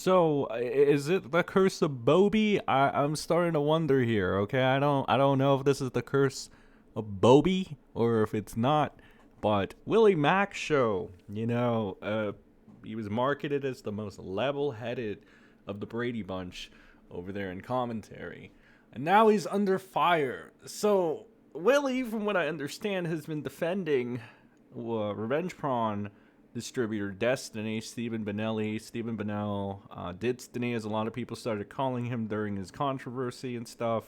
So, is it the curse of Bobby? I'm starting to wonder here. Okay, I don't know if this is the curse of Bobby or if it's not. But WillyMacShow, he was marketed as the most level-headed of the Brady Bunch over there in commentary, and now he's under fire. So Willie, from what I understand, has been defending Revenge Prawn distributor Destiny, Stephen Benelli, Stephen Bennell, Destiny, as a lot of people started calling him during his controversy and stuff.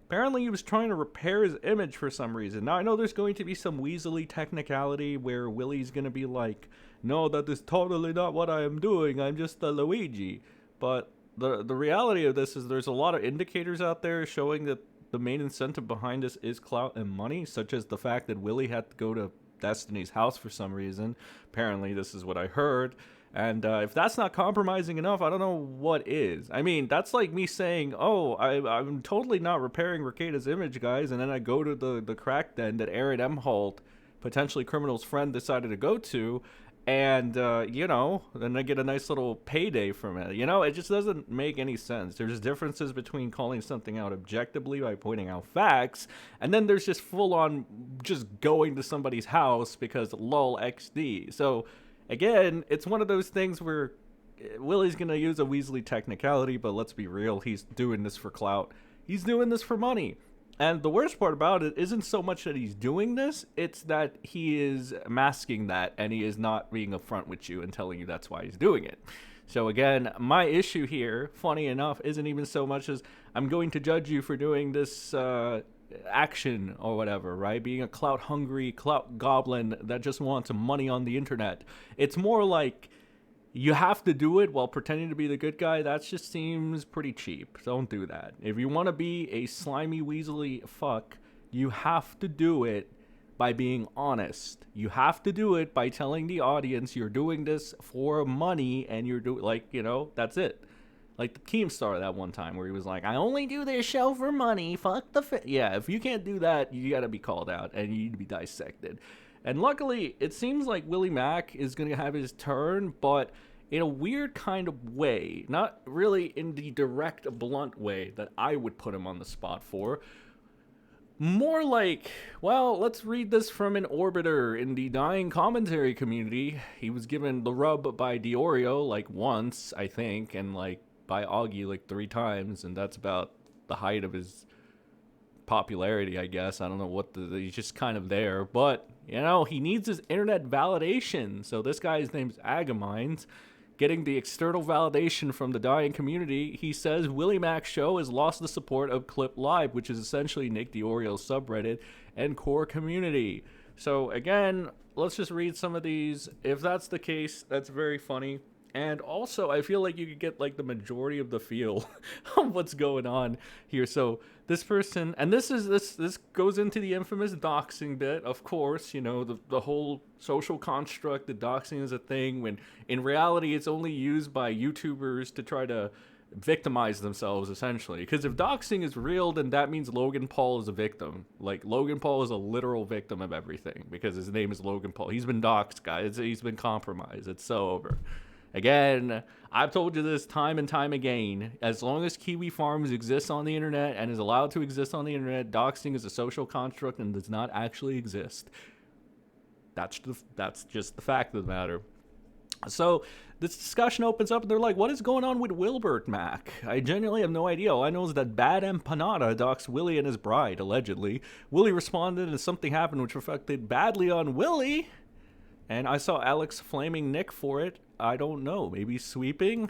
Apparently, he was trying to repair his image for some reason. Now, I know there's going to be some Weasley technicality where Willie's going to be like, no, that is totally not what I am doing. I'm just a Luigi. But the reality of this is there's a lot of indicators out there showing that the main incentive behind this is clout and money, such as the fact that Willie had to go to Destiny's house for some reason. Apparently, this is what I heard. And if that's not compromising enough, I don't know what is. I mean, that's like me saying, oh, I'm totally not repairing Rekida's image, guys. And then I go to the crack den that Aaron M. Holt, potentially criminal's friend, decided to go to. And, then I get a nice little payday from it. It just doesn't make any sense. There's differences between calling something out objectively by pointing out facts, and then there's just full on just going to somebody's house because lol XD. So, again, it's one of those things where Willie's going to use a Weasley technicality, but let's be real, he's doing this for clout. He's doing this for money. And the worst part about it isn't so much that he's doing this, it's that he is masking that and he is not being upfront with you and telling you that's why he's doing it. So again, my issue here, funny enough, isn't even so much as I'm going to judge you for doing this action or whatever, right? Being a clout hungry clout goblin that just wants money on the internet. It's more like you have to do it while pretending to be the good guy. That just seems pretty cheap. Don't do that. If you want to be a slimy, weaselly fuck, you have to do it by being honest. You have to do it by telling the audience you're doing this for money and you're doing, that's it. Like the Keemstar that one time where he was like, I only do this show for money. Fuck yeah, if you can't do that, you gotta be called out and you need to be dissected. And luckily, it seems like Willie Mack is going to have his turn, but in a weird kind of way. Not really in the direct, blunt way that I would put him on the spot for. More like, well, let's read this from an orbiter in the dying commentary community. He was given the rub by Diorio like once, I think, and like by Augie like 3 times, and that's about the height of his popularity, I guess. I don't know what he's just kind of there, but he needs his internet validation. So this guy's name's Agamines, getting the external validation from the dying community. He says WillyMacShow has lost the support of Clip Live, which is essentially Nick Diorio's subreddit and core community. So again, let's just read some of these. If that's the case, that's very funny. And also, I feel like you could get like the majority of the feel of what's going on here. So this person, and this goes into the infamous doxing bit, of course. The whole social construct that doxing is a thing, when in reality it's only used by YouTubers to try to victimize themselves, essentially. Because if doxing is real, then that means Logan Paul is a victim. Like, Logan Paul is a literal victim of everything because his name is Logan Paul. He's been doxed, guys. He's been compromised. It's so over. Again, I've told you this time and time again. As long as Kiwi Farms exists on the internet and is allowed to exist on the internet, doxing is a social construct and does not actually exist. That's just the fact of the matter. So this discussion opens up and they're like, what is going on with Wilbert Mack? I genuinely have no idea. All I know is that Bad Empanada doxed Willie and his bride, allegedly. Willie responded and something happened which reflected badly on Willie. And I saw Alex flaming Nick for it. I don't know. Maybe sweeping?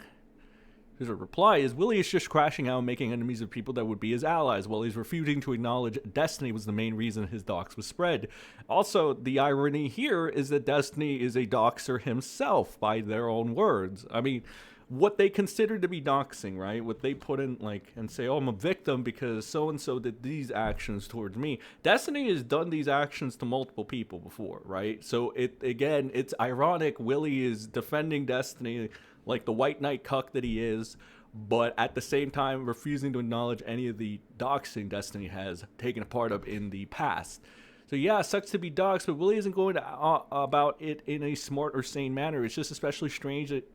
His reply is, Willie is just crashing out and making enemies of people that would be his allies, while he's refusing to acknowledge Destiny was the main reason his dox was spread. Also, the irony here is that Destiny is a doxer himself, by their own words. I mean, what they consider to be doxing, right? What they put in, like, and say, oh, I'm a victim because so-and-so did these actions towards me. Destiny has done these actions to multiple people before, right? So, it's ironic Willie is defending Destiny like the white knight cuck that he is, but at the same time refusing to acknowledge any of the doxing Destiny has taken a part of in the past. So yeah, it sucks to be doxed, but Willie isn't going to about it in a smart or sane manner. It's just especially strange that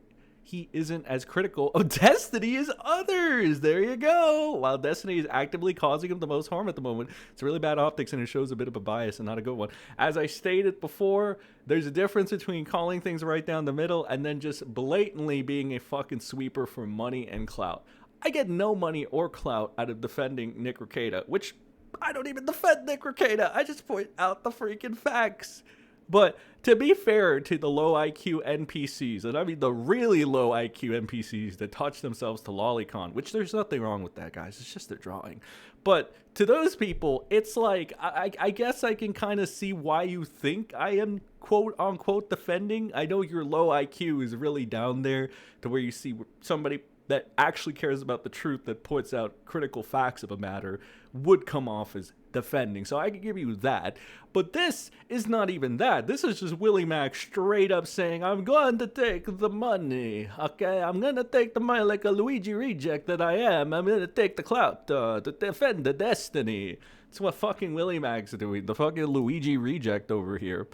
he isn't as critical of Destiny as others. There you go. While Destiny is actively causing him the most harm at the moment, it's really bad optics and it shows a bit of a bias and not a good one. As I stated before, there's a difference between calling things right down the middle and then just blatantly being a fucking sweeper for money and clout. I get no money or clout out of defending Nick Rekieta, which I don't even defend Nick Rekieta. I just point out the freaking facts. But to be fair to the low IQ NPCs, and I mean the really low IQ NPCs that touch themselves to lolicon, which there's nothing wrong with that, guys. It's just their drawing. But to those people, it's like, I guess I can kind of see why you think I am quote unquote defending. I know your low IQ is really down there to where you see somebody that actually cares about the truth, that puts out critical facts of a matter, would come off as defending. So I can give you that. But this is not even that. This is just WillyMac straight up saying, I'm going to take the money. Okay, I'm going to take the money like a Luigi reject that I am. I'm going to take the clout to defend the Destiny. That's what fucking WillyMac's doing. The fucking Luigi reject over here.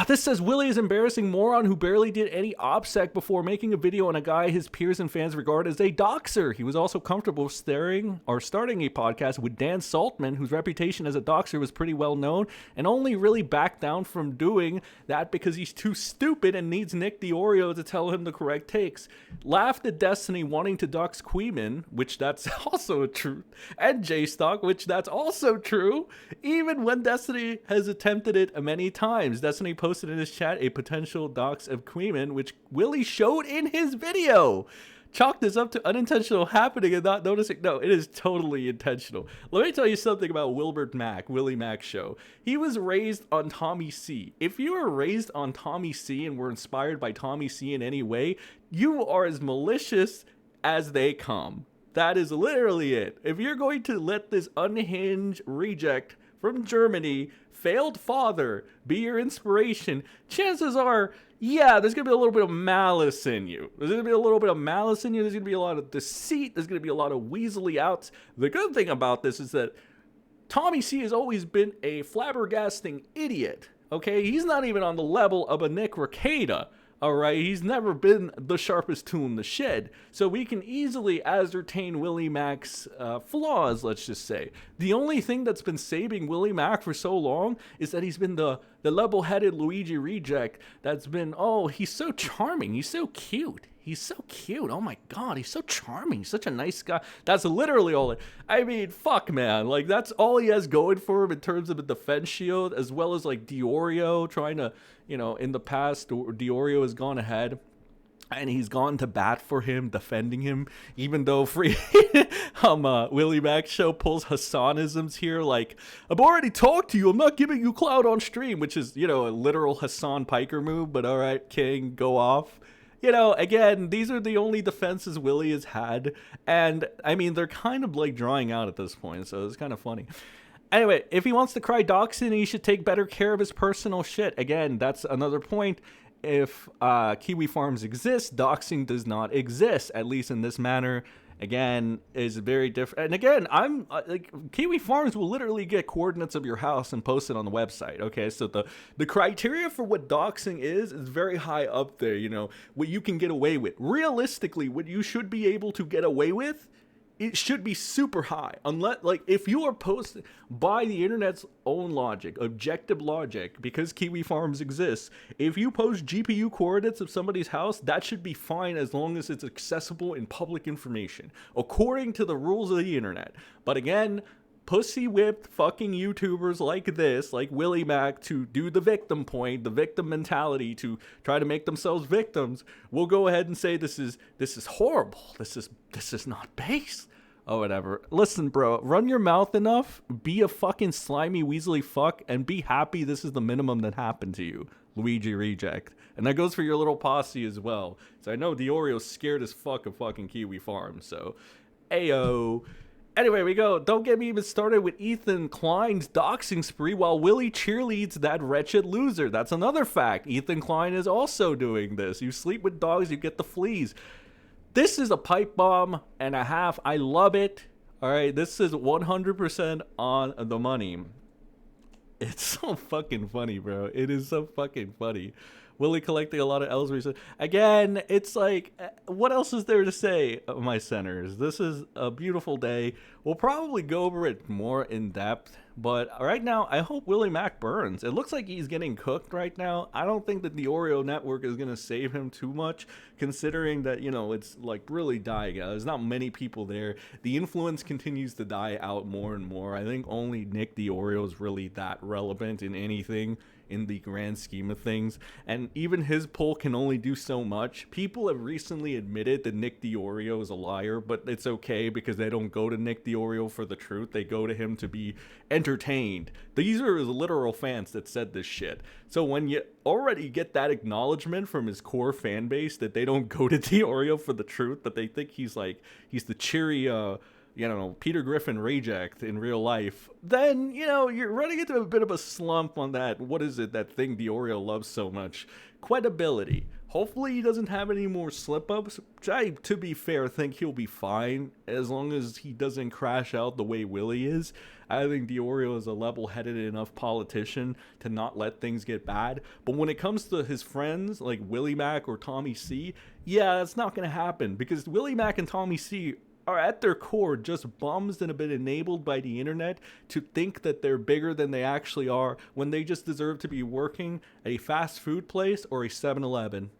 This says Willy is embarrassing moron who barely did any OPSEC before making a video on a guy his peers and fans regard as a doxer. He was also comfortable starting a podcast with Dan Saltman, whose reputation as a doxer was pretty well known, and only really backed down from doing that because he's too stupid and needs Nick the Oreo to tell him the correct takes. Laughed at Destiny wanting to dox Queeman, which that's also true, and J-Stock, which that's also true, even when Destiny has attempted it many times. Destiny posted in his chat a potential dox of Queeman, which Willy showed in his video. Chalk this up to unintentional happening and not noticing. No, it is totally intentional. Let me tell you something about Wilbert Mack, WillyMacShow. He was raised on Tommy C. If you were raised on Tommy C and were inspired by Tommy C in any way, you are as malicious as they come. That is literally it. If you're going to let this unhinged reject from Germany, failed father, be your inspiration, chances are, yeah, there's going to be a little bit of malice in you. There's going to be a little bit of malice in you. There's going to be a lot of deceit. There's going to be a lot of weaselly outs. The good thing about this is that Tommy C has always been a flabbergasting idiot, okay? He's not even on the level of a Nick Rekieta. All right, he's never been the sharpest tool in the shed. So we can easily ascertain WillyMac's flaws, let's just say. The only thing that's been saving WillyMac for so long is that he's been the level-headed Luigi reject that's been, oh, he's so charming, he's so cute. He's so cute. Oh my god, he's so charming. He's such a nice guy. That's literally all I mean, fuck, man. Like, that's all he has going for him in terms of a defense shield, as well as, like, Diorio trying to, you know, in the past, Diorio has gone ahead and he's gone to bat for him, defending him, even though WillyMacShow pulls Hassanisms here, like, I've already talked to you, I'm not giving you clout on stream, which is, you know, a literal Hassan Piker move, but alright, King, go off. You know, again, these are the only defenses Willy has had, and, I mean, they're kind of, like, drawing out at this point, so it's kind of funny. Anyway, if he wants to cry doxing, he should take better care of his personal shit. Again, that's another point. If Kiwi Farms exists, doxing does not exist, at least in this manner. Again, is very different. And again, I'm like, Kiwi Farms will literally get coordinates of your house and post it on the website. Okay, so the criteria for what doxing is very high up there. You know, what you can get away with. Realistically, what you should be able to get away with, it should be super high. Unless, like, if you are posted by the internet's own logic, objective logic, because Kiwi Farms exists, if you post GPU coordinates of somebody's house, that should be fine as long as it's accessible in public information, according to the rules of the internet. But again, pussy-whipped fucking YouTubers like this, like WillyMac, to do the victim point, the victim mentality, to try to make themselves victims, will go ahead and say this is horrible. This is not base. Oh, whatever. Listen, bro, run your mouth enough, be a fucking slimy, weaselly fuck, and be happy this is the minimum that happened to you, Luigi reject. And that goes for your little posse as well. So I know Diorio's scared as fuck of fucking Kiwi Farm, so ayo. Anyway, we go. Don't get me even started with Ethan Klein's doxing spree while Willy cheerleads that wretched loser. That's another fact. Ethan Klein is also doing this. You sleep with dogs, you get the fleas. This is a pipe bomb and a half. I love it. All right, this is 100% on the money. It's so fucking funny, bro. It is so fucking funny. Willie collecting a lot of L's recently. Again, it's like, what else is there to say, my centers? This is a beautiful day. We'll probably go over it more in depth, but right now, I hope Willie Mac burns. It looks like he's getting cooked right now. I don't think that the Oreo network is going to save him too much, considering that, it's like really dying out. There's not many people there. The influence continues to die out more and more. I think only Nick the Oreo is really that relevant in anything in the grand scheme of things, and even his poll can only do so much. People have recently admitted that Nick the Oreo is a liar, but it's okay because they don't go to Nick the Oreo for the truth. They go to him to be entertained. These are his literal fans that said this shit. So when you already get that acknowledgement from his core fan base that they don't go to the Oreo for the truth, that they think he's the cheery Peter Griffin Raject in real life, then, you're running into a bit of a slump on that. What is it, that thing the Oreo loves so much? Credibility. Hopefully he doesn't have any more slip-ups, which I, to be fair, think he'll be fine as long as he doesn't crash out the way Willie is. I think the Oreo is a level-headed enough politician to not let things get bad. But when it comes to his friends, like Willie Mac or Tommy C, yeah, that's not going to happen, because Willie Mac and Tommy C are at their core just bums that have been enabled by the internet to think that they're bigger than they actually are, when they just deserve to be working at a fast food place or a 7-Eleven.